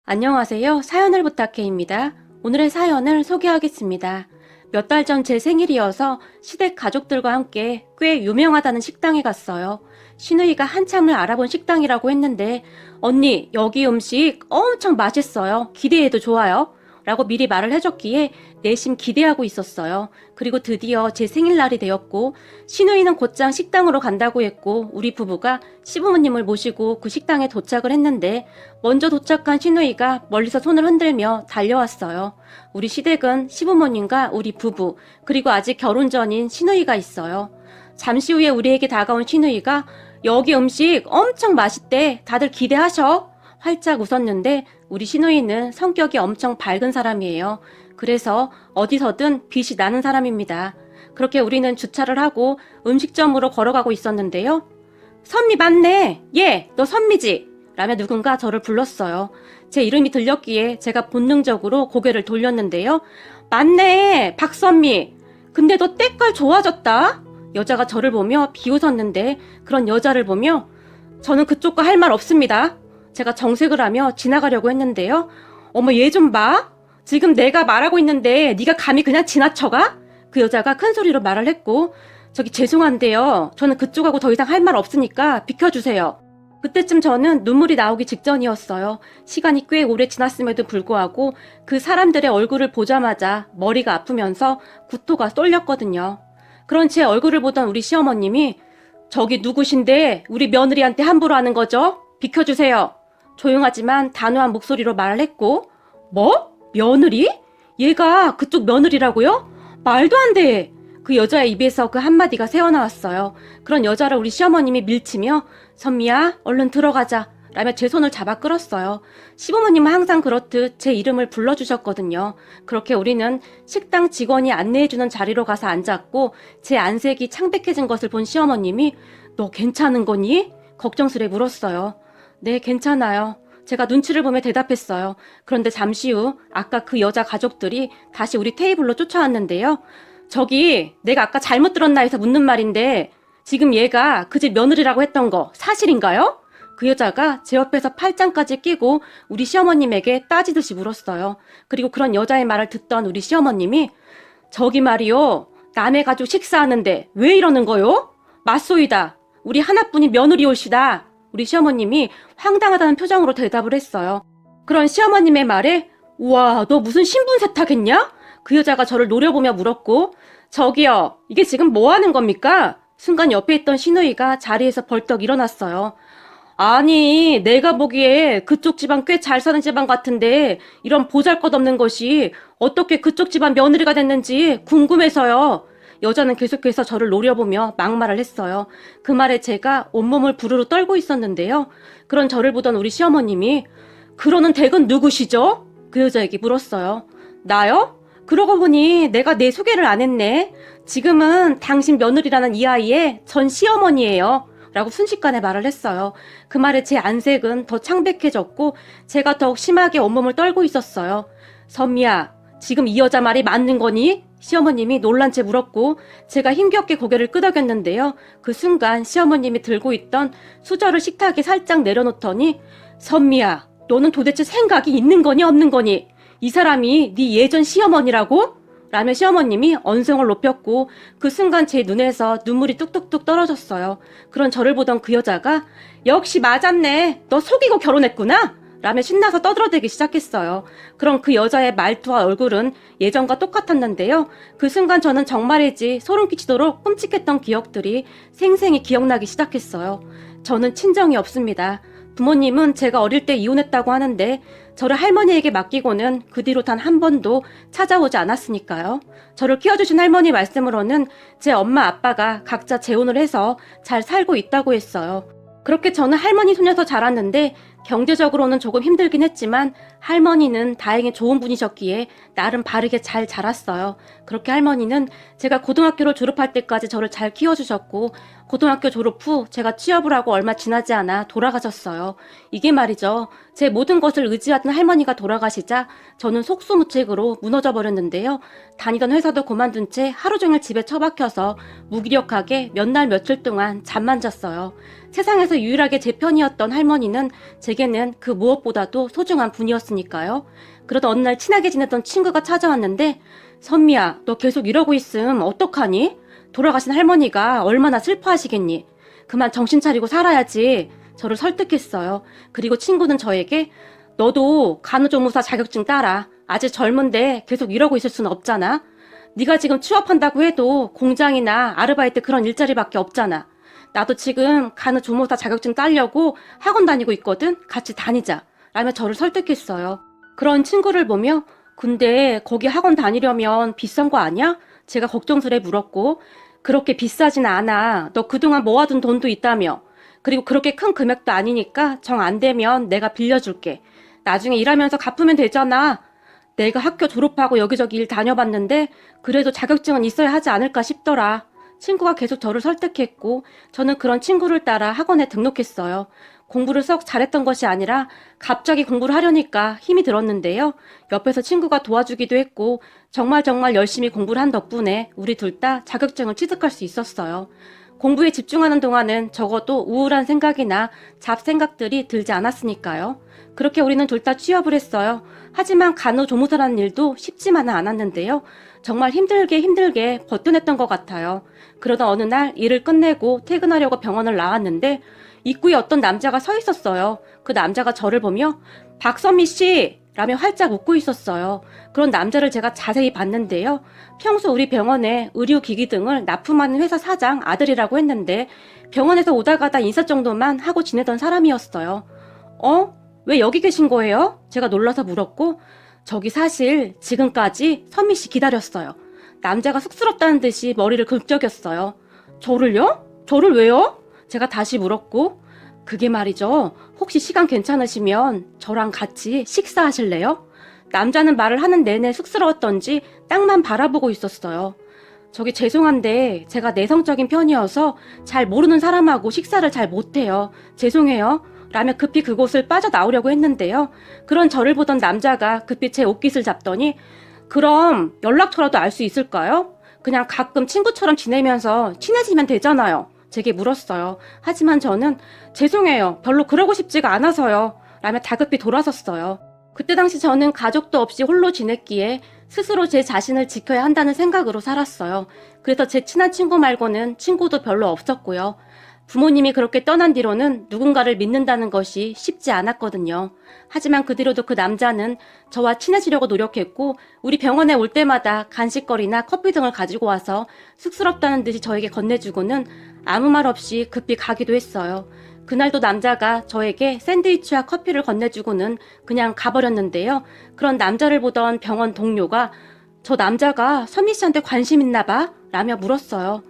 안녕하세요. 사연을 부탁해입니다. 오늘의 사연을 소개하겠습니다. 몇 달 전 제 생일이어서 시댁 가족들과 함께 꽤 유명하다는 식당에 갔어요. 시누이가 한참을 알아본 식당이라고 했는데 언니 여기 음식 엄청 맛있어요. 기대해도 좋아요. 라고 미리 말을 해줬기에 내심 기대하고 있었어요. 그리고 드디어 제 생일날이 되었고 시누이는 곧장 식당으로 간다고 했고 우리 부부가 시부모님을 모시고 그 식당에 도착을 했는데 먼저 도착한 시누이가 멀리서 손을 흔들며 달려왔어요. 우리 시댁은 시부모님과 우리 부부 그리고 아직 결혼 전인 시누이가 있어요. 잠시 후에 우리에게 다가온 시누이가 여기 음식 엄청 맛있대. 다들 기대하셔. 활짝 웃었는데 우리 시누이는 성격이 엄청 밝은 사람이에요. 그래서 어디서든 빛이 나는 사람입니다. 그렇게 우리는 주차를 하고 음식점으로 걸어가고 있었는데요. 선미 맞네. 너 선미지? 라며 누군가 저를 불렀어요. 제 이름이 들렸기에 제가 본능적으로 고개를 돌렸는데요. 맞네. 박선미. 근데 너 때깔 좋아졌다? 여자가 저를 보며 비웃었는데 그런 여자를 보며 저는 그쪽과 할 말 없습니다. 제가 정색을 하며 지나가려고 했는데요. 어머 얘 좀 봐. 지금 내가 말하고 있는데 네가 감히 그냥 지나쳐가? 그 여자가 큰 소리로 말을 했고 저기 죄송한데요. 저는 그쪽하고 더 이상 할 말 없으니까 비켜주세요. 그때쯤 저는 눈물이 나오기 직전이었어요. 시간이 꽤 오래 지났음에도 불구하고 그 사람들의 얼굴을 보자마자 머리가 아프면서 구토가 쏠렸거든요. 그런 제 얼굴을 보던 우리 시어머님이 저기 누구신데 우리 며느리한테 함부로 하는 거죠? 비켜주세요. 조용하지만 단호한 목소리로 말을 했고 뭐? 며느리? 얘가 그쪽 며느리라고요? 말도 안 돼. 그 여자의 입에서 그 한마디가 새어나왔어요. 그런 여자를 우리 시어머님이 밀치며 선미야 얼른 들어가자 라며 제 손을 잡아 끌었어요. 시부모님은 항상 그렇듯 제 이름을 불러주셨거든요. 그렇게 우리는 식당 직원이 안내해주는 자리로 가서 앉았고 제 안색이 창백해진 것을 본 시어머님이 너 괜찮은 거니? 걱정스레 물었어요. 네, 괜찮아요. 제가 눈치를 보며 대답했어요. 그런데 잠시 후 아까 그 여자 가족들이 다시 우리 테이블로 쫓아왔는데요. 저기 내가 아까 잘못 들었나 해서 묻는 말인데 지금 얘가 그 집 며느리라고 했던 거 사실인가요? 그 여자가 제 옆에서 팔짱까지 끼고 우리 시어머님에게 따지듯이 물었어요. 그리고 그런 여자의 말을 듣던 우리 시어머님이 저기 말이요. 남의 가족 식사하는데 왜 이러는 거요? 맞소이다. 우리 하나뿐인 며느리 올시다. 우리 시어머님이 황당하다는 표정으로 대답을 했어요. 그런 시어머님의 말에 우와 너 무슨 신분 세탁했냐? 그 여자가 저를 노려보며 물었고 저기요 이게 지금 뭐 하는 겁니까? 순간 옆에 있던 시누이가 자리에서 벌떡 일어났어요. 아니 내가 보기에 그쪽 집안 꽤 잘 사는 집안 같은데 이런 보잘것없는 것이 어떻게 그쪽 집안 며느리가 됐는지 궁금해서요. 여자는 계속해서 저를 노려보며 막말을 했어요. 그 말에 제가 온몸을 부르르 떨고 있었는데요. 그런 저를 보던 우리 시어머님이 그러는 댁은 누구시죠? 그 여자에게 물었어요. 나요? 그러고 보니 내가 내 소개를 안 했네. 지금은 당신 며느리라는 이 아이의 전 시어머니예요. 라고 순식간에 말을 했어요. 그 말에 제 안색은 더 창백해졌고 제가 더욱 심하게 온몸을 떨고 있었어요. 선미야, 지금 이 여자 말이 맞는 거니? 시어머님이 놀란 채 물었고 제가 힘겹게 고개를 끄덕였는데요. 그 순간 시어머님이 들고 있던 수저를 식탁에 살짝 내려놓더니 선미야, 너는 도대체 생각이 있는 거니 없는 거니? 이 사람이 네 예전 시어머니라고? 라며 시어머님이 언성을 높였고 그 순간 제 눈에서 눈물이 뚝뚝뚝 떨어졌어요. 그런 저를 보던 그 여자가 역시 맞았네. 너 속이고 결혼했구나. 라며 신나서 떠들어대기 시작했어요. 그럼 그 여자의 말투와 얼굴은 예전과 똑같았는데요. 그 순간 저는 정말이지 소름 끼치도록 끔찍했던 기억들이 생생히 기억나기 시작했어요. 저는 친정이 없습니다. 부모님은 제가 어릴 때 이혼했다고 하는데 저를 할머니에게 맡기고는 그 뒤로 단 한 번도 찾아오지 않았으니까요. 저를 키워주신 할머니 말씀으로는 제 엄마 아빠가 각자 재혼을 해서 잘 살고 있다고 했어요. 그렇게 저는 할머니 손에서 자랐는데 경제적으로는 조금 힘들긴 했지만 할머니는 다행히 좋은 분이셨기에 나름 바르게 잘 자랐어요. 그렇게 할머니는 제가 고등학교를 졸업할 때까지 저를 잘 키워주셨고 고등학교 졸업 후 제가 취업을 하고 얼마 지나지 않아 돌아가셨어요. 이게 말이죠. 제 모든 것을 의지하던 할머니가 돌아가시자 저는 속수무책으로 무너져 버렸는데요. 다니던 회사도 그만둔 채 하루 종일 집에 처박혀서 무기력하게 몇 날 며칠 동안 잠만 잤어요. 세상에서 유일하게 제 편이었던 할머니는 제게는 그 무엇보다도 소중한 분이었으니까요. 그러다 어느 날 친하게 지냈던 친구가 찾아왔는데 선미야, 너 계속 이러고 있음 어떡하니? 돌아가신 할머니가 얼마나 슬퍼하시겠니? 그만 정신 차리고 살아야지. 저를 설득했어요. 그리고 친구는 저에게 너도 간호조무사 자격증 따라. 아직 젊은데 계속 이러고 있을 수는 없잖아. 네가 지금 취업한다고 해도 공장이나 아르바이트 그런 일자리밖에 없잖아. 나도 지금 간호조무사 자격증 따려고 학원 다니고 있거든. 같이 다니자. 라며 저를 설득했어요. 그런 친구를 보며 근데 거기 학원 다니려면 비싼 거 아니야? 제가 걱정스레 물었고 그렇게 비싸진 않아. 너 그동안 모아둔 돈도 있다며. 그리고 그렇게 큰 금액도 아니니까 정 안 되면 내가 빌려줄게. 나중에 일하면서 갚으면 되잖아. 내가 학교 졸업하고 여기저기 일 다녀봤는데 그래도 자격증은 있어야 하지 않을까 싶더라. 친구가 계속 저를 설득했고 저는 그런 친구를 따라 학원에 등록했어요. 공부를 썩 잘했던 것이 아니라 갑자기 공부를 하려니까 힘이 들었는데요. 옆에서 친구가 도와주기도 했고 정말 열심히 공부를 한 덕분에 우리 둘 다 자격증을 취득할 수 있었어요. 공부에 집중하는 동안은 적어도 우울한 생각이나 잡생각들이 들지 않았으니까요. 그렇게 우리는 둘 다 취업을 했어요. 하지만 간호조무사라는 일도 쉽지만은 않았는데요. 정말 힘들게 버텨냈던 것 같아요. 그러다 어느 날 일을 끝내고 퇴근하려고 병원을 나왔는데 입구에 어떤 남자가 서 있었어요. 그 남자가 저를 보며 박선미 씨! 라며 활짝 웃고 있었어요. 그런 남자를 제가 자세히 봤는데요. 평소 우리 병원에 의료기기 등을 납품하는 회사 사장 아들이라고 했는데 병원에서 오다 가다 인사 정도만 하고 지내던 사람이었어요. 왜 여기 계신 거예요? 제가 놀라서 물었고 저기 사실 지금까지 선미 씨 기다렸어요. 남자가 쑥스럽다는 듯이 머리를 긁적였어요. 저를요? 저를 왜요? 제가 다시 물었고 그게 말이죠. 혹시 시간 괜찮으시면 저랑 같이 식사하실래요? 남자는 말을 하는 내내 쑥스러웠던지 땅만 바라보고 있었어요. 저기 죄송한데 제가 내성적인 편이어서 잘 모르는 사람하고 식사를 잘 못해요. 죄송해요. 라며 급히 그곳을 빠져나오려고 했는데요. 그런 저를 보던 남자가 급히 제 옷깃을 잡더니 그럼 연락처라도 알 수 있을까요? 그냥 가끔 친구처럼 지내면서 친해지면 되잖아요. 제게 물었어요. 하지만 저는 죄송해요. 별로 그러고 싶지가 않아서요. 라며 다급히 돌아섰어요. 그때 당시 저는 가족도 없이 홀로 지냈기에 스스로 제 자신을 지켜야 한다는 생각으로 살았어요. 그래서 제 친한 친구 말고는 친구도 별로 없었고요. 부모님이 그렇게 떠난 뒤로는 누군가를 믿는다는 것이 쉽지 않았거든요. 하지만 그 뒤로도 그 남자는 저와 친해지려고 노력했고 우리 병원에 올 때마다 간식거리나 커피 등을 가지고 와서 쑥스럽다는 듯이 저에게 건네주고는 아무 말 없이 급히 가기도 했어요. 그날도 남자가 저에게 샌드위치와 커피를 건네주고는 그냥 가버렸는데요. 그런 남자를 보던 병원 동료가 저 남자가 선미 씨한테 관심 있나 봐? 라며 물었어요.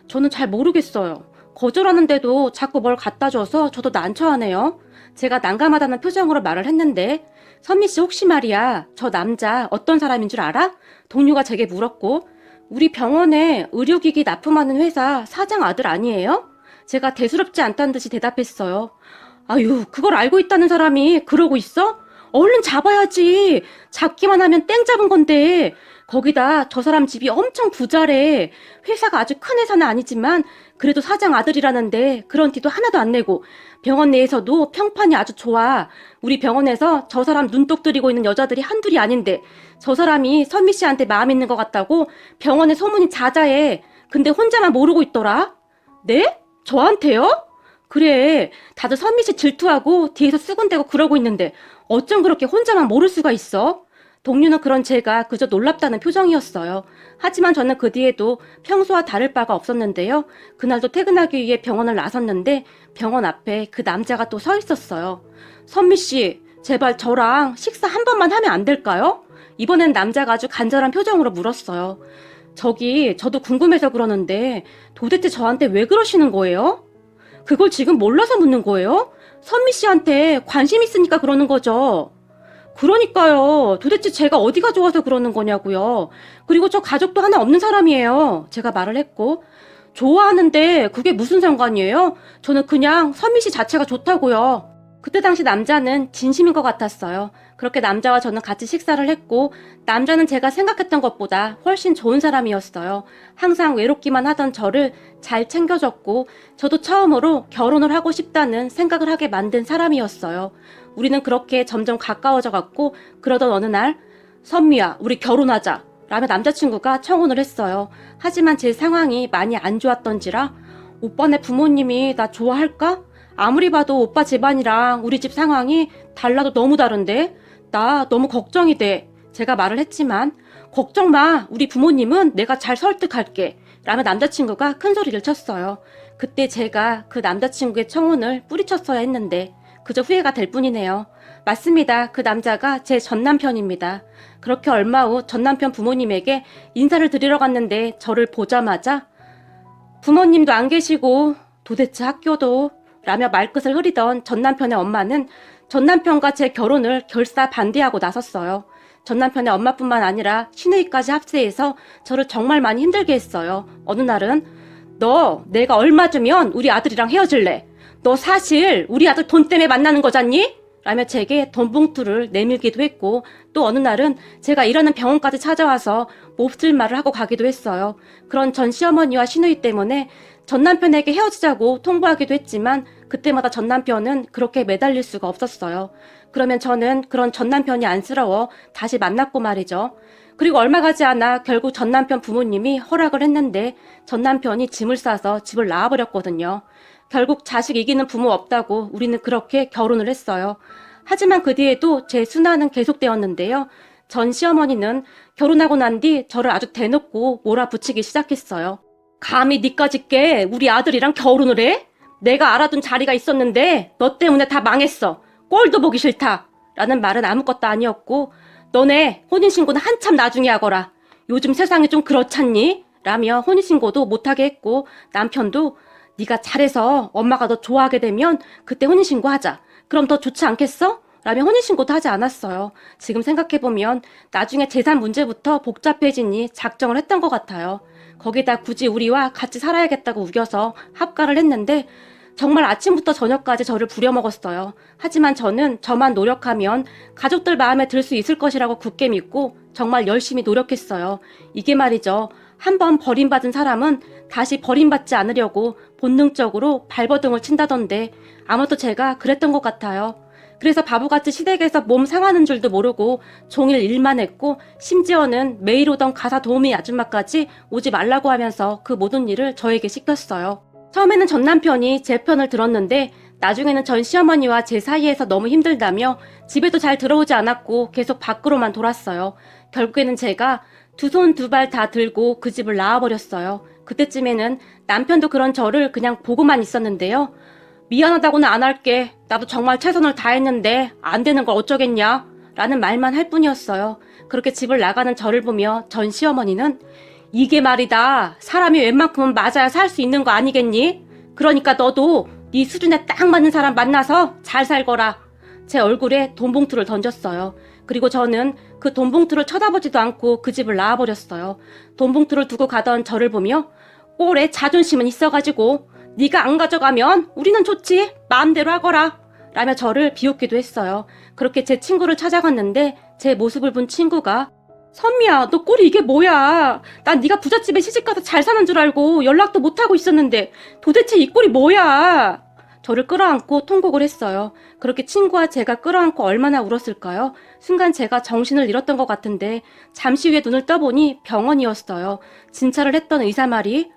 저는 잘 모르겠어요. 거절하는데도 자꾸 뭘 갖다 줘서 저도 난처하네요. 제가 난감하다는 표정으로 말을 했는데 선미 씨 혹시 말이야 저 남자 어떤 사람인 줄 알아? 동료가 제게 물었고 우리 병원에 의료기기 납품하는 회사 사장 아들 아니에요? 제가 대수롭지 않다는 듯이 대답했어요. 아유 그걸 알고 있다는 사람이 그러고 있어? 얼른 잡아야지. 잡기만 하면 땡 잡은 건데. 거기다 저 사람 집이 엄청 부자래. 회사가 아주 큰 회사는 아니지만 그래도 사장 아들이라는데 그런 티도 하나도 안 내고 병원 내에서도 평판이 아주 좋아. 우리 병원에서 저 사람 눈독 들이고 있는 여자들이 한둘이 아닌데 저 사람이 선미 씨한테 마음 있는 것 같다고 병원에 소문이 자자해. 근데 혼자만 모르고 있더라. 네? 저한테요? 그래, 다들 선미 씨 질투하고 뒤에서 쓰군대고 그러고 있는데 어쩜 그렇게 혼자만 모를 수가 있어? 동료는 그런 제가 그저 놀랍다는 표정이었어요. 하지만 저는 그 뒤에도 평소와 다를 바가 없었는데요. 그날도 퇴근하기 위해 병원을 나섰는데 병원 앞에 그 남자가 또 서 있었어요. 선미 씨, 제발 저랑 식사 한 번만 하면 안 될까요? 이번엔 남자가 아주 간절한 표정으로 물었어요. 저도 궁금해서 그러는데 도대체 저한테 왜 그러시는 거예요? 그걸 지금 몰라서 묻는 거예요? 선미 씨한테 관심 있으니까 그러는 거죠. 그러니까요. 도대체 제가 어디가 좋아서 그러는 거냐고요. 그리고 저 가족도 하나 없는 사람이에요. 제가 말을 했고. 좋아하는데 그게 무슨 상관이에요? 저는 그냥 선미 씨 자체가 좋다고요. 그때 당시 남자는 진심인 것 같았어요. 그렇게 남자와 저는 같이 식사를 했고 남자는 제가 생각했던 것보다 훨씬 좋은 사람이었어요. 항상 외롭기만 하던 저를 잘 챙겨줬고 저도 처음으로 결혼을 하고 싶다는 생각을 하게 만든 사람이었어요. 우리는 그렇게 점점 가까워져 갔고 그러던 어느 날 선미야, 우리 결혼하자 라며 남자친구가 청혼을 했어요. 하지만 제 상황이 많이 안 좋았던지라 오빠네 부모님이 나 좋아할까? 아무리 봐도 오빠 집안이랑 우리 집 상황이 달라도 너무 다른데? 나 너무 걱정이 돼. 제가 말을 했지만 걱정 마. 우리 부모님은 내가 잘 설득할게. 라며 남자친구가 큰 소리를 쳤어요. 그때 제가 그 남자친구의 청혼을 뿌리쳤어야 했는데 그저 후회가 될 뿐이네요. 맞습니다. 그 남자가 제 전남편입니다. 그렇게 얼마 후 전남편 부모님에게 인사를 드리러 갔는데 저를 보자마자 부모님도 안 계시고 도대체 학교도 라며 말끝을 흐리던 전남편의 엄마는 전남편과 제 결혼을 결사 반대하고 나섰어요. 전남편의 엄마뿐만 아니라 시누이까지 합세해서 저를 정말 많이 힘들게 했어요. 어느 날은 너 내가 얼마 주면 우리 아들이랑 헤어질래? 너 사실 우리 아들 돈 때문에 만나는 거잖니? 라며 제게 돈 봉투를 내밀기도 했고 또 어느 날은 제가 일하는 병원까지 찾아와서 몹쓸 말을 하고 가기도 했어요. 그런 전 시어머니와 시누이 때문에 전 남편에게 헤어지자고 통보하기도 했지만 그때마다 전 남편은 그렇게 매달릴 수가 없었어요. 그러면 저는 그런 전 남편이 안쓰러워 다시 만났고 말이죠. 그리고 얼마 가지 않아 결국 전 남편 부모님이 허락을 했는데 전 남편이 짐을 싸서 집을 나와버렸거든요. 결국 자식 이기는 부모 없다고 우리는 그렇게 결혼을 했어요. 하지만 그 뒤에도 제 순환은 계속되었는데요. 전 시어머니는 결혼하고 난 뒤 저를 아주 대놓고 몰아붙이기 시작했어요. 감히 니까짓 게 우리 아들이랑 결혼을 해? 내가 알아둔 자리가 있었는데 너 때문에 다 망했어. 꼴도 보기 싫다. 라는 말은 아무것도 아니었고 너네 혼인신고는 한참 나중에 하거라. 요즘 세상이 좀 그렇잖니? 라며 혼인신고도 못하게 했고 남편도 네가 잘해서 엄마가 너 좋아하게 되면 그때 혼인신고 하자. 그럼 더 좋지 않겠어? 라며 혼인신고도 하지 않았어요. 지금 생각해보면 나중에 재산 문제부터 복잡해지니 작정을 했던 것 같아요. 거기다 굳이 우리와 같이 살아야겠다고 우겨서 합가를 했는데 정말 아침부터 저녁까지 저를 부려먹었어요. 하지만 저는 저만 노력하면 가족들 마음에 들 수 있을 것이라고 굳게 믿고 정말 열심히 노력했어요. 이게 말이죠. 한번 버림받은 사람은 다시 버림받지 않으려고 본능적으로 발버둥을 친다던데 아마도 제가 그랬던 것 같아요. 그래서 바보같이 시댁에서 몸 상하는 줄도 모르고 종일 일만 했고 심지어는 매일 오던 가사 도우미 아줌마까지 오지 말라고 하면서 그 모든 일을 저에게 시켰어요. 처음에는 전 남편이 제 편을 들었는데 나중에는 전 시어머니와 제 사이에서 너무 힘들다며 집에도 잘 들어오지 않았고 계속 밖으로만 돌았어요. 결국에는 제가 두 손 두 발 다 들고 그 집을 나와버렸어요. 그때쯤에는 남편도 그런 저를 그냥 보고만 있었는데요. 미안하다고는 안 할게. 나도 정말 최선을 다했는데 안 되는 걸 어쩌겠냐? 라는 말만 할 뿐이었어요. 그렇게 집을 나가는 저를 보며 전 시어머니는 이게 말이다. 사람이 웬만큼은 맞아야 살 수 있는 거 아니겠니? 그러니까 너도 네 수준에 딱 맞는 사람 만나서 잘 살거라. 제 얼굴에 돈 봉투를 던졌어요. 그리고 저는 그 돈 봉투를 쳐다보지도 않고 그 집을 나와버렸어요. 돈 봉투를 두고 가던 저를 보며 꼴에 자존심은 있어가지고 네가 안 가져가면 우리는 좋지. 마음대로 하거라. 라며 저를 비웃기도 했어요. 그렇게 제 친구를 찾아갔는데 제 모습을 본 친구가 선미야, 너 꼴이 이게 뭐야? 난 네가 부잣집에 시집가서 잘 사는 줄 알고 연락도 못하고 있었는데 도대체 이 꼴이 뭐야? 저를 끌어안고 통곡을 했어요. 그렇게 친구와 제가 끌어안고 얼마나 울었을까요? 순간 제가 정신을 잃었던 것 같은데 잠시 후에 눈을 떠보니 병원이었어요. 진찰을 했던 의사 말이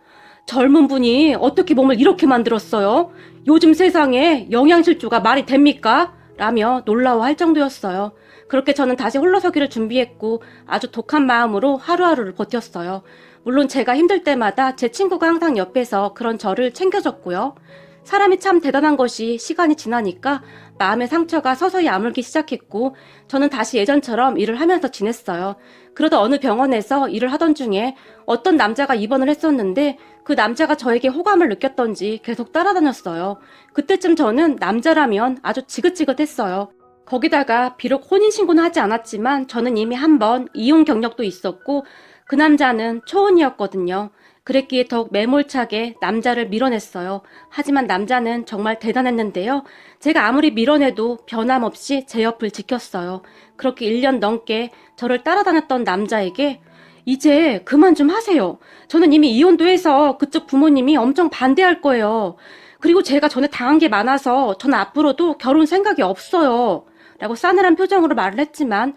젊은 분이 어떻게 몸을 이렇게 만들었어요? 요즘 세상에 영양실조가 말이 됩니까? 라며 놀라워할 정도였어요. 그렇게 저는 다시 홀로서기를 준비했고 아주 독한 마음으로 하루하루를 버텼어요. 물론 제가 힘들 때마다 제 친구가 항상 옆에서 그런 저를 챙겨줬고요. 사람이 참 대단한 것이 시간이 지나니까 마음의 상처가 서서히 아물기 시작했고 저는 다시 예전처럼 일을 하면서 지냈어요. 그러다 어느 병원에서 일을 하던 중에 어떤 남자가 입원을 했었는데 그 남자가 저에게 호감을 느꼈던지 계속 따라다녔어요. 그때쯤 저는 남자라면 아주 지긋지긋했어요. 거기다가 비록 혼인신고는 하지 않았지만 저는 이미 한 번 이혼 경력도 있었고 그 남자는 초혼이었거든요. 그랬기에 더욱 매몰차게 남자를 밀어냈어요. 하지만 남자는 정말 대단했는데요. 제가 아무리 밀어내도 변함없이 제 옆을 지켰어요. 그렇게 1년 넘게 저를 따라다녔던 남자에게 이제 그만 좀 하세요. 저는 이미 이혼도 해서 그쪽 부모님이 엄청 반대할 거예요. 그리고 제가 전에 당한 게 많아서 저는 앞으로도 결혼 생각이 없어요. 라고 싸늘한 표정으로 말을 했지만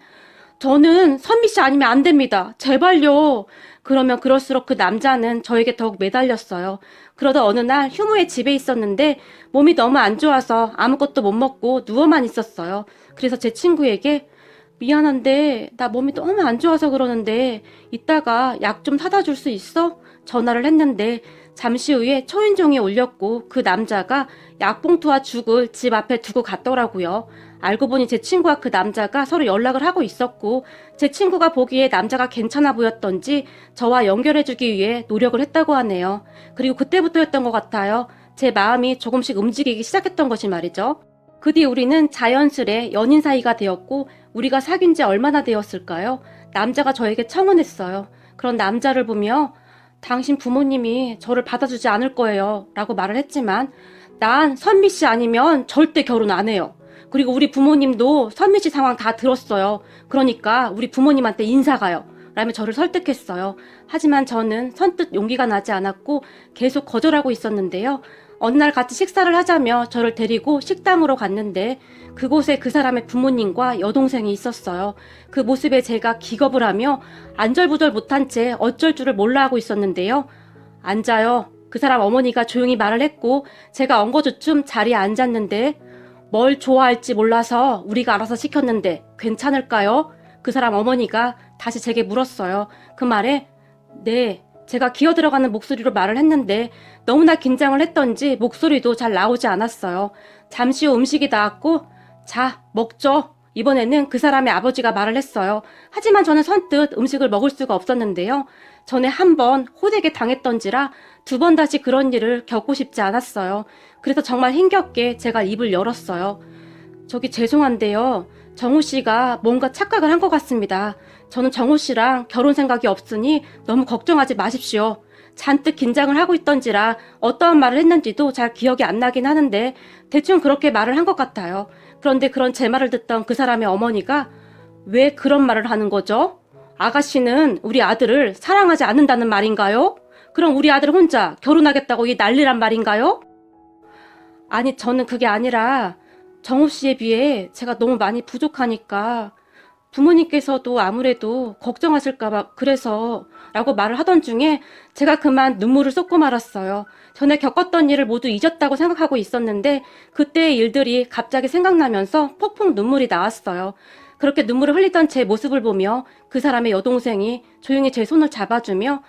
저는 선미 씨 아니면 안 됩니다. 제발요. 그러면 그럴수록 그 남자는 저에게 더욱 매달렸어요. 그러다 어느 날 휴무에 집에 있었는데 몸이 너무 안 좋아서 아무것도 못 먹고 누워만 있었어요. 그래서 제 친구에게 미안한데 나 몸이 너무 안 좋아서 그러는데 이따가 약 좀 사다 줄 수 있어? 전화를 했는데 잠시 후에 초인종이 울렸고 그 남자가 약봉투와 죽을 집 앞에 두고 갔더라고요. 알고 보니 제 친구와 그 남자가 서로 연락을 하고 있었고 제 친구가 보기에 남자가 괜찮아 보였던지 저와 연결해주기 위해 노력을 했다고 하네요. 그리고 그때부터였던 것 같아요. 제 마음이 조금씩 움직이기 시작했던 것이 말이죠. 그 뒤 우리는 자연스레 연인 사이가 되었고 우리가 사귄 지 얼마나 되었을까요? 남자가 저에게 청혼했어요. 그런 남자를 보며 당신 부모님이 저를 받아주지 않을 거예요 라고 말을 했지만 난 선미 씨 아니면 절대 결혼 안 해요. 그리고 우리 부모님도 선미 씨 상황 다 들었어요. 그러니까 우리 부모님한테 인사 가요. 라며 저를 설득했어요. 하지만 저는 선뜻 용기가 나지 않았고 계속 거절하고 있었는데요. 어느 날 같이 식사를 하자며 저를 데리고 식당으로 갔는데 그곳에 그 사람의 부모님과 여동생이 있었어요. 그 모습에 제가 기겁을 하며 안절부절 못한 채 어쩔 줄을 몰라 하고 있었는데요. 앉아요. 그 사람 어머니가 조용히 말을 했고 제가 엉거주춤 자리에 앉았는데 뭘 좋아할지 몰라서 우리가 알아서 시켰는데 괜찮을까요? 그 사람 어머니가 다시 제게 물었어요. 그 말에 네, 제가 기어들어가는 목소리로 말을 했는데 너무나 긴장을 했던지 목소리도 잘 나오지 않았어요. 잠시 후 음식이 나왔고 자, 먹죠. 이번에는 그 사람의 아버지가 말을 했어요. 하지만 저는 선뜻 음식을 먹을 수가 없었는데요. 전에 한 번 호되게 당했던지라 두 번 다시 그런 일을 겪고 싶지 않았어요. 그래서 정말 힘겹게 제가 입을 열었어요. 저기 죄송한데요. 정우 씨가 뭔가 착각을 한 것 같습니다. 저는 정우 씨랑 결혼 생각이 없으니 너무 걱정하지 마십시오. 잔뜩 긴장을 하고 있던지라 어떠한 말을 했는지도 잘 기억이 안 나긴 하는데 대충 그렇게 말을 한 것 같아요. 그런데 그런 제 말을 듣던 그 사람의 어머니가 왜 그런 말을 하는 거죠? 아가씨는 우리 아들을 사랑하지 않는다는 말인가요? 그럼 우리 아들 혼자 결혼하겠다고 이 난리란 말인가요? 아니, 저는 그게 아니라 정우 씨에 비해 제가 너무 많이 부족하니까 부모님께서도 아무래도 걱정하실까봐 그래서 라고 말을 하던 중에 제가 그만 눈물을 쏟고 말았어요. 전에 겪었던 일을 모두 잊었다고 생각하고 있었는데 그때의 일들이 갑자기 생각나면서 폭풍 눈물이 나왔어요. 그렇게 눈물을 흘리던 제 모습을 보며 그 사람의 여동생이 조용히 제 손을 잡아주며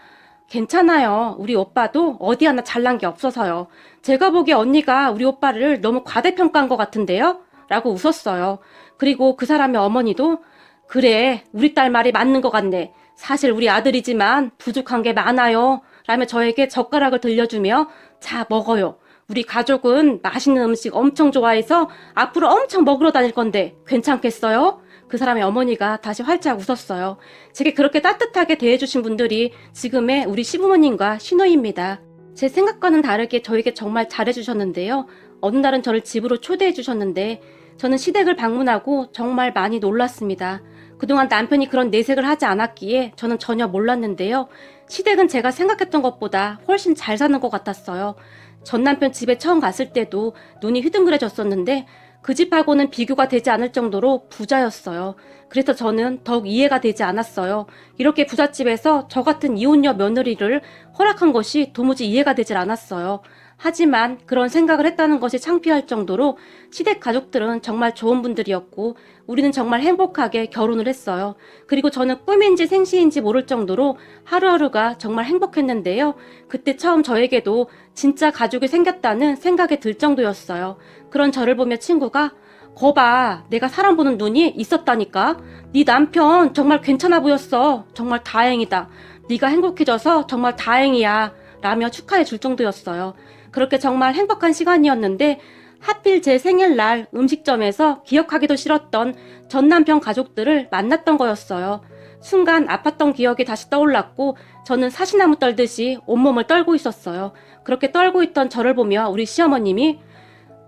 괜찮아요. 우리 오빠도 어디 하나 잘난 게 없어서요. 제가 보기에 언니가 우리 오빠를 너무 과대평가한 것 같은데요? 라고 웃었어요. 그리고 그 사람의 어머니도 그래, 우리 딸 말이 맞는 것 같네. 사실 우리 아들이지만 부족한 게 많아요. 라며 저에게 젓가락을 들려주며 자, 먹어요. 우리 가족은 맛있는 음식 엄청 좋아해서 앞으로 엄청 먹으러 다닐 건데 괜찮겠어요? 그 사람의 어머니가 다시 활짝 웃었어요. 제게 그렇게 따뜻하게 대해주신 분들이 지금의 우리 시부모님과 시누이입니다. 제 생각과는 다르게 저에게 정말 잘해주셨는데요. 어느 날은 저를 집으로 초대해주셨는데 저는 시댁을 방문하고 정말 많이 놀랐습니다. 그동안 남편이 그런 내색을 하지 않았기에 저는 전혀 몰랐는데요. 시댁은 제가 생각했던 것보다 훨씬 잘 사는 것 같았어요. 전 남편 집에 처음 갔을 때도 눈이 휘둥그레졌었는데 그 집하고는 비교가 되지 않을 정도로 부자였어요. 그래서 저는 더욱 이해가 되지 않았어요. 이렇게 부잣집에서 저 같은 이혼녀 며느리를 허락한 것이 도무지 이해가 되질 않았어요. 하지만 그런 생각을 했다는 것이 창피할 정도로 시댁 가족들은 정말 좋은 분들이었고 우리는 정말 행복하게 결혼을 했어요. 그리고 저는 꿈인지 생시인지 모를 정도로 하루하루가 정말 행복했는데요. 그때 처음 저에게도 진짜 가족이 생겼다는 생각이 들 정도였어요. 그런 저를 보며 친구가 거봐, 내가 사람 보는 눈이 있었다니까. 네 남편 정말 괜찮아 보였어. 정말 다행이다. 네가 행복해져서 정말 다행이야. 라며 축하해 줄 정도였어요. 그렇게 정말 행복한 시간이었는데 하필 제 생일날 음식점에서 기억하기도 싫었던 전 남편 가족들을 만났던 거였어요. 순간 아팠던 기억이 다시 떠올랐고 저는 사시나무 떨듯이 온몸을 떨고 있었어요. 그렇게 떨고 있던 저를 보며 우리 시어머님이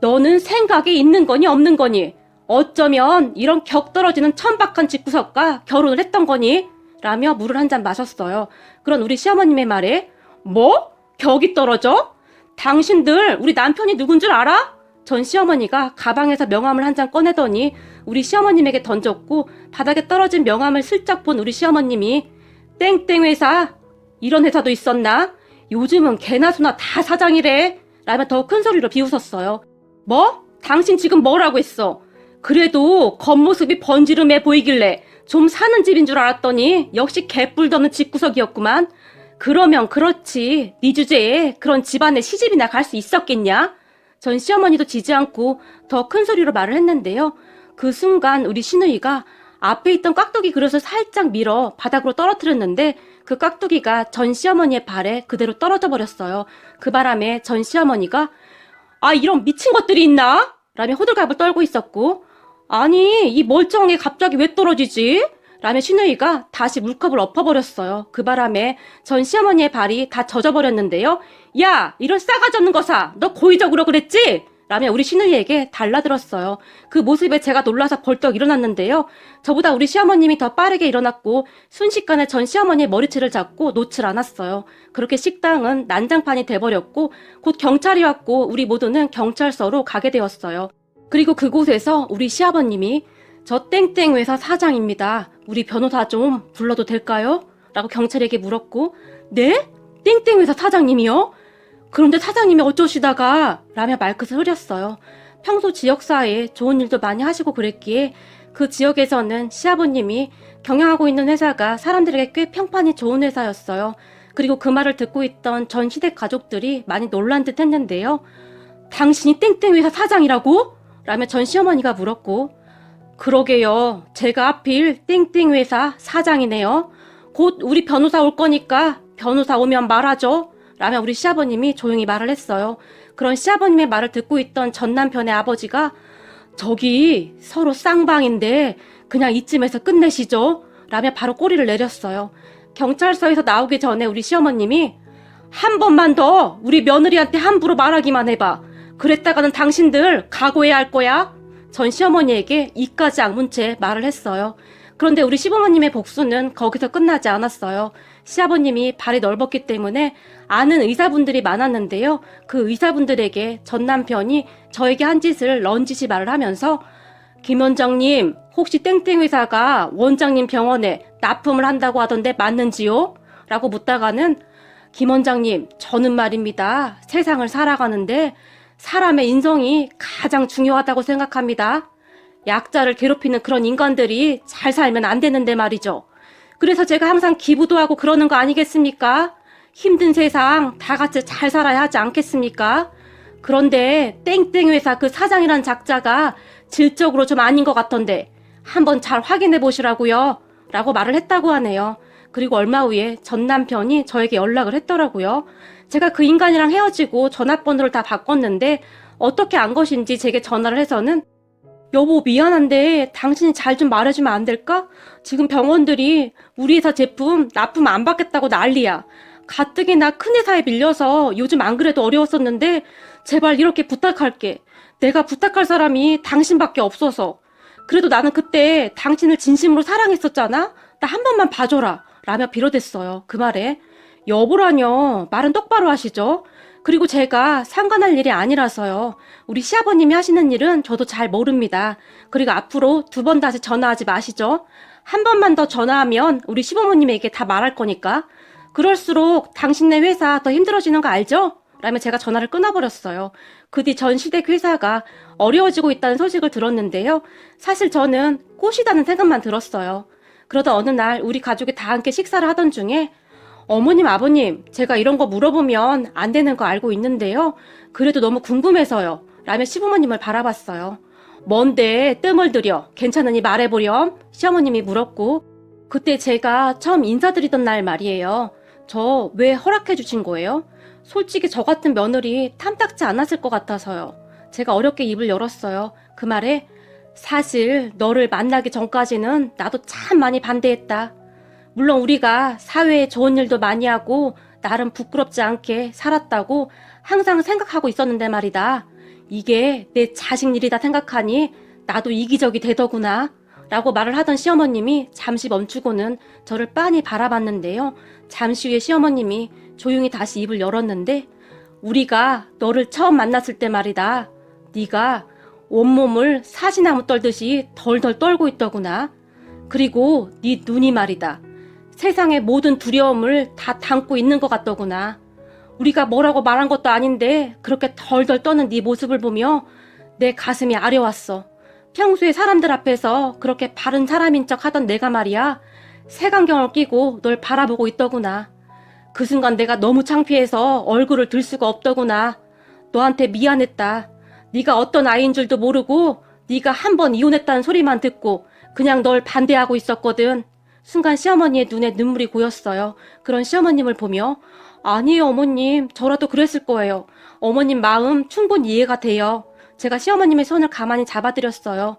너는 생각이 있는 거니 없는 거니? 어쩌면 이런 격 떨어지는 천박한 집구석과 결혼을 했던 거니? 라며 물을 한 잔 마셨어요. 그런 우리 시어머님의 말에 뭐? 격이 떨어져? 당신들 우리 남편이 누군 줄 알아? 전 시어머니가 가방에서 명함을 한 장 꺼내더니 우리 시어머님에게 던졌고 바닥에 떨어진 명함을 슬쩍 본 우리 시어머님이 땡땡 회사 이런 회사도 있었나? 요즘은 개나 소나 다 사장이래 라며 더 큰 소리로 비웃었어요. 뭐? 당신 지금 뭐라고 했어? 그래도 겉모습이 번지름해 보이길래 좀 사는 집인 줄 알았더니 역시 개뿔도 없는 집구석이었구만. 그러면 그렇지 네 주제에 그런 집안에 시집이나 갈 수 있었겠냐? 전 시어머니도 지지 않고 더 큰 소리로 말을 했는데요. 그 순간 우리 시누이가 앞에 있던 깍두기 그릇을 살짝 밀어 바닥으로 떨어뜨렸는데 그 깍두기가 전 시어머니의 발에 그대로 떨어져 버렸어요. 그 바람에 전 시어머니가 아 이런 미친 것들이 있나? 라며 호들갑을 떨고 있었고 아니 이 멀쩡하게 갑자기 왜 떨어지지? 라며 시누이가 다시 물컵을 엎어버렸어요. 그 바람에 전 시어머니의 발이 다 젖어버렸는데요. 야 이런 싸가지 없는 거사 너 고의적으로 그랬지? 라며 우리 시누이에게 달라들었어요. 그 모습에 제가 놀라서 벌떡 일어났는데요. 저보다 우리 시어머님이 더 빠르게 일어났고 순식간에 전 시어머니의 머리채를 잡고 놓질 않았어요. 그렇게 식당은 난장판이 돼버렸고 곧 경찰이 왔고 우리 모두는 경찰서로 가게 되었어요. 그리고 그곳에서 우리 시아버님이 저 땡땡 회사 사장입니다. 우리 변호사 좀 불러도 될까요? 라고 경찰에게 물었고 네? 땡땡 회사 사장님이요? 그런데 사장님이 어쩌시다가 라며 말끝을 흐렸어요. 평소 지역사회에 좋은 일도 많이 하시고 그랬기에 그 지역에서는 시아버님이 경영하고 있는 회사가 사람들에게 꽤 평판이 좋은 회사였어요. 그리고 그 말을 듣고 있던 전 시댁 가족들이 많이 놀란 듯 했는데요. 당신이 땡땡 회사 사장이라고? 라며 전 시어머니가 물었고 그러게요. 제가 하필 땡땡 회사 사장이네요. 곧 우리 변호사 올 거니까 변호사 오면 말하죠. 라며 우리 시아버님이 조용히 말을 했어요. 그런 시아버님의 말을 듣고 있던 전 남편의 아버지가 저기 서로 쌍방인데 그냥 이쯤에서 끝내시죠. 라며 바로 꼬리를 내렸어요. 경찰서에서 나오기 전에 우리 시어머님이 한 번만 더 우리 며느리한테 함부로 말하기만 해봐. 그랬다가는 당신들 각오해야 할 거야. 전 시어머니에게 이까지 악문 채 말을 했어요. 그런데 우리 시부모님의 복수는 거기서 끝나지 않았어요. 시아버님이 발이 넓었기 때문에 아는 의사분들이 많았는데요. 그 의사분들에게 전 남편이 저에게 한 짓을 넌지시 말을 하면서 김 원장님 혹시 땡땡 회사가 원장님 병원에 납품을 한다고 하던데 맞는지요? 라고 묻다가는 김 원장님 저는 말입니다. 세상을 살아가는데 사람의 인성이 가장 중요하다고 생각합니다. 약자를 괴롭히는 그런 인간들이 잘 살면 안 되는데 말이죠. 그래서 제가 항상 기부도 하고 그러는 거 아니겠습니까? 힘든 세상 다 같이 잘 살아야 하지 않겠습니까? 그런데 땡땡 회사 그 사장이란 작자가 질적으로 좀 아닌 것 같던데 한번 잘 확인해 보시라고요. 라고 말을 했다고 하네요. 그리고 얼마 후에 전 남편이 저에게 연락을 했더라고요. 제가 그 인간이랑 헤어지고 전화번호를 다 바꿨는데 어떻게 안 것인지 제게 전화를 해서는 여보 미안한데 당신이 잘 좀 말해주면 안 될까? 지금 병원들이 우리 회사 제품 납품 안 받겠다고 난리야. 가뜩이나 큰 회사에 밀려서 요즘 안 그래도 어려웠었는데 제발 이렇게 부탁할게. 내가 부탁할 사람이 당신밖에 없어서. 그래도 나는 그때 당신을 진심으로 사랑했었잖아? 나 한 번만 봐줘라. 라며 빌어댔어요. 그 말에 여보라뇨. 말은 똑바로 하시죠. 그리고 제가 상관할 일이 아니라서요. 우리 시아버님이 하시는 일은 저도 잘 모릅니다. 그리고 앞으로 2번 다시 전화하지 마시죠. 한 번만 더 전화하면 우리 시부모님에게 다 말할 거니까. 그럴수록 당신네 회사 더 힘들어지는 거 알죠? 라며 제가 전화를 끊어버렸어요. 그 뒤 전 시댁 회사가 어려워지고 있다는 소식을 들었는데요. 사실 저는 꼬시다는 생각만 들었어요. 그러다 어느 날 우리 가족이 다 함께 식사를 하던 중에 어머님, 아버님, 제가 이런 거 물어보면 안 되는 거 알고 있는데요. 그래도 너무 궁금해서요. 라며 시부모님을 바라봤어요. 뭔데 뜸을 들여 괜찮으니 말해보렴? 시어머님이 물었고 그때 제가 처음 인사드리던 날 말이에요. 저 왜 허락해 주신 거예요? 솔직히 저 같은 며느리 탐탁지 않았을 것 같아서요. 제가 어렵게 입을 열었어요. 그 말에 사실 너를 만나기 전까지는 나도 참 많이 반대했다. 물론 우리가 사회에 좋은 일도 많이 하고 나름 부끄럽지 않게 살았다고 항상 생각하고 있었는데 말이다. 이게 내 자식 일이다 생각하니 나도 이기적이 되더구나 라고 말을 하던 시어머님이 잠시 멈추고는 저를 빤히 바라봤는데요. 잠시 후에 시어머님이 조용히 다시 입을 열었는데 우리가 너를 처음 만났을 때 말이다. 네가 온몸을 사시나무 떨듯이 덜덜 떨고 있더구나. 그리고 네 눈이 말이다. 세상의 모든 두려움을 다 담고 있는 것 같더구나. 우리가 뭐라고 말한 것도 아닌데 그렇게 덜덜 떠는 네 모습을 보며 내 가슴이 아려왔어. 평소에 사람들 앞에서 그렇게 바른 사람인 척 하던 내가 말이야. 색안경을 끼고 널 바라보고 있더구나. 그 순간 내가 너무 창피해서 얼굴을 들 수가 없더구나. 너한테 미안했다. 네가 어떤 아이인 줄도 모르고 네가 한 번 이혼했다는 소리만 듣고 그냥 널 반대하고 있었거든. 순간 시어머니의 눈에 눈물이 고였어요. 그런 시어머님을 보며 아니에요 어머님, 저라도 그랬을 거예요. 어머님 마음 충분히 이해가 돼요. 제가 시어머님의 손을 가만히 잡아드렸어요.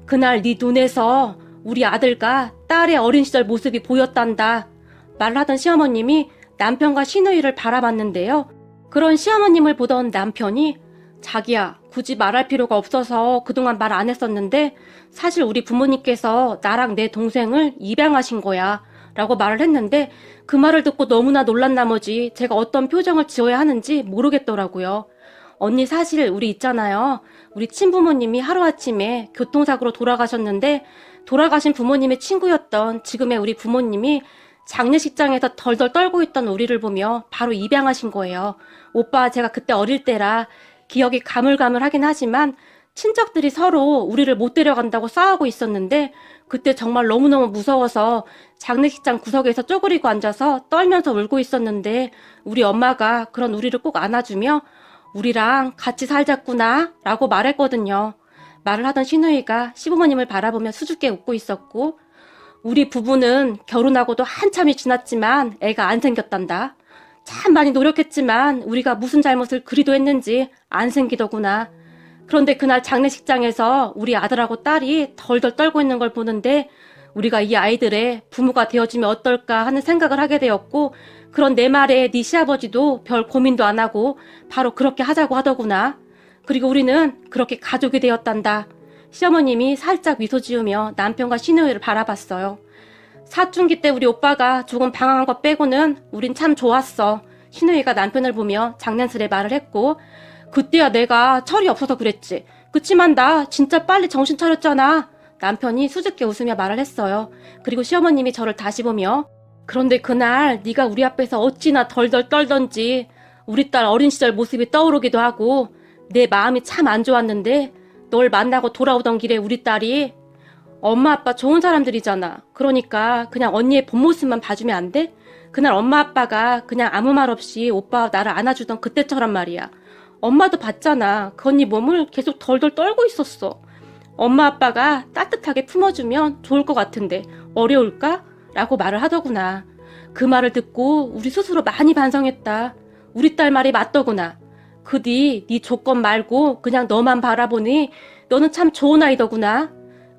그날 네 눈에서 우리 아들과 딸의 어린 시절 모습이 보였단다. 말하던 시어머님이 남편과 시누이를 바라봤는데요. 그런 시어머님을 보던 남편이 자기야, 굳이 말할 필요가 없어서 그동안 말 안 했었는데 사실 우리 부모님께서 나랑 내 동생을 입양하신 거야 라고 말을 했는데 그 말을 듣고 너무나 놀란 나머지 제가 어떤 표정을 지어야 하는지 모르겠더라고요. 언니 사실 우리 있잖아요. 우리 친부모님이 하루아침에 교통사고로 돌아가셨는데 돌아가신 부모님의 친구였던 지금의 우리 부모님이 장례식장에서 덜덜 떨고 있던 우리를 보며 바로 입양하신 거예요. 오빠 제가 그때 어릴 때라 기억이 가물가물하긴 하지만 친척들이 서로 우리를 못 데려간다고 싸우고 있었는데 그때 정말 너무너무 무서워서 장례식장 구석에서 쪼그리고 앉아서 떨면서 울고 있었는데 우리 엄마가 그런 우리를 꼭 안아주며 우리랑 같이 살자꾸나 라고 말했거든요. 말을 하던 시누이가 시부모님을 바라보며 수줍게 웃고 있었고 우리 부부는 결혼하고도 한참이 지났지만 애가 안 생겼단다. 참 많이 노력했지만 우리가 무슨 잘못을 그리도 했는지 안 생기더구나. 그런데 그날 장례식장에서 우리 아들하고 딸이 덜덜 떨고 있는 걸 보는데 우리가 이 아이들의 부모가 되어주면 어떨까 하는 생각을 하게 되었고 그런 내 말에 네 시아버지도 별 고민도 안 하고 바로 그렇게 하자고 하더구나. 그리고 우리는 그렇게 가족이 되었단다. 시어머님이 살짝 미소 지으며 남편과 시누이를 바라봤어요. 사춘기 때 우리 오빠가 조금 방황한 것 빼고는 우린 참 좋았어. 시누이가 남편을 보며 장난스레 말을 했고 그때야 내가 철이 없어서 그랬지. 그치만 나 진짜 빨리 정신 차렸잖아. 남편이 수줍게 웃으며 말을 했어요. 그리고 시어머님이 저를 다시 보며 그런데 그날 네가 우리 앞에서 어찌나 덜덜 떨던지 우리 딸 어린 시절 모습이 떠오르기도 하고 내 마음이 참 안 좋았는데 널 만나고 돌아오던 길에 우리 딸이 엄마 아빠 좋은 사람들이잖아. 그러니까 그냥 언니의 본 모습만 봐주면 안 돼? 그날 엄마 아빠가 그냥 아무 말 없이 오빠와 나를 안아주던 그때처럼 말이야. 엄마도 봤잖아. 그 언니 몸을 계속 덜덜 떨고 있었어. 엄마 아빠가 따뜻하게 품어주면 좋을 것 같은데 어려울까? 라고 말을 하더구나. 그 말을 듣고 우리 스스로 많이 반성했다. 우리 딸 말이 맞더구나. 그 뒤 네 조건 말고 그냥 너만 바라보니 너는 참 좋은 아이더구나.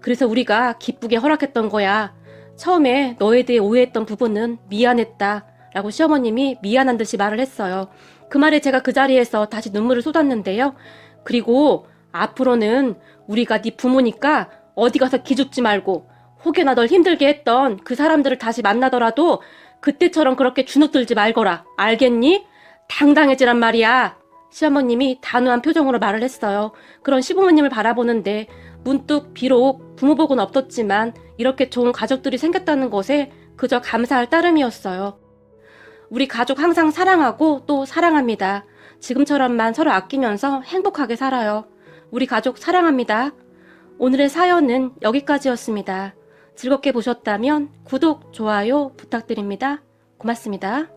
그래서 우리가 기쁘게 허락했던 거야. 처음에 너에 대해 오해했던 부분은 미안했다 라고 시어머님이 미안한 듯이 말을 했어요. 그 말에 제가 그 자리에서 다시 눈물을 쏟았는데요. 그리고 앞으로는 우리가 네 부모니까 어디 가서 기죽지 말고 혹여나 널 힘들게 했던 그 사람들을 다시 만나더라도 그때처럼 그렇게 주눅들지 말거라. 알겠니? 당당해지란 말이야. 시어머님이 단호한 표정으로 말을 했어요. 그런 시부모님을 바라보는데 문득 비록 부모복은 없었지만 이렇게 좋은 가족들이 생겼다는 것에 그저 감사할 따름이었어요. 우리 가족 항상 사랑하고 또 사랑합니다. 지금처럼만 서로 아끼면서 행복하게 살아요. 우리 가족 사랑합니다. 오늘의 사연은 여기까지였습니다. 즐겁게 보셨다면 구독, 좋아요 부탁드립니다. 고맙습니다.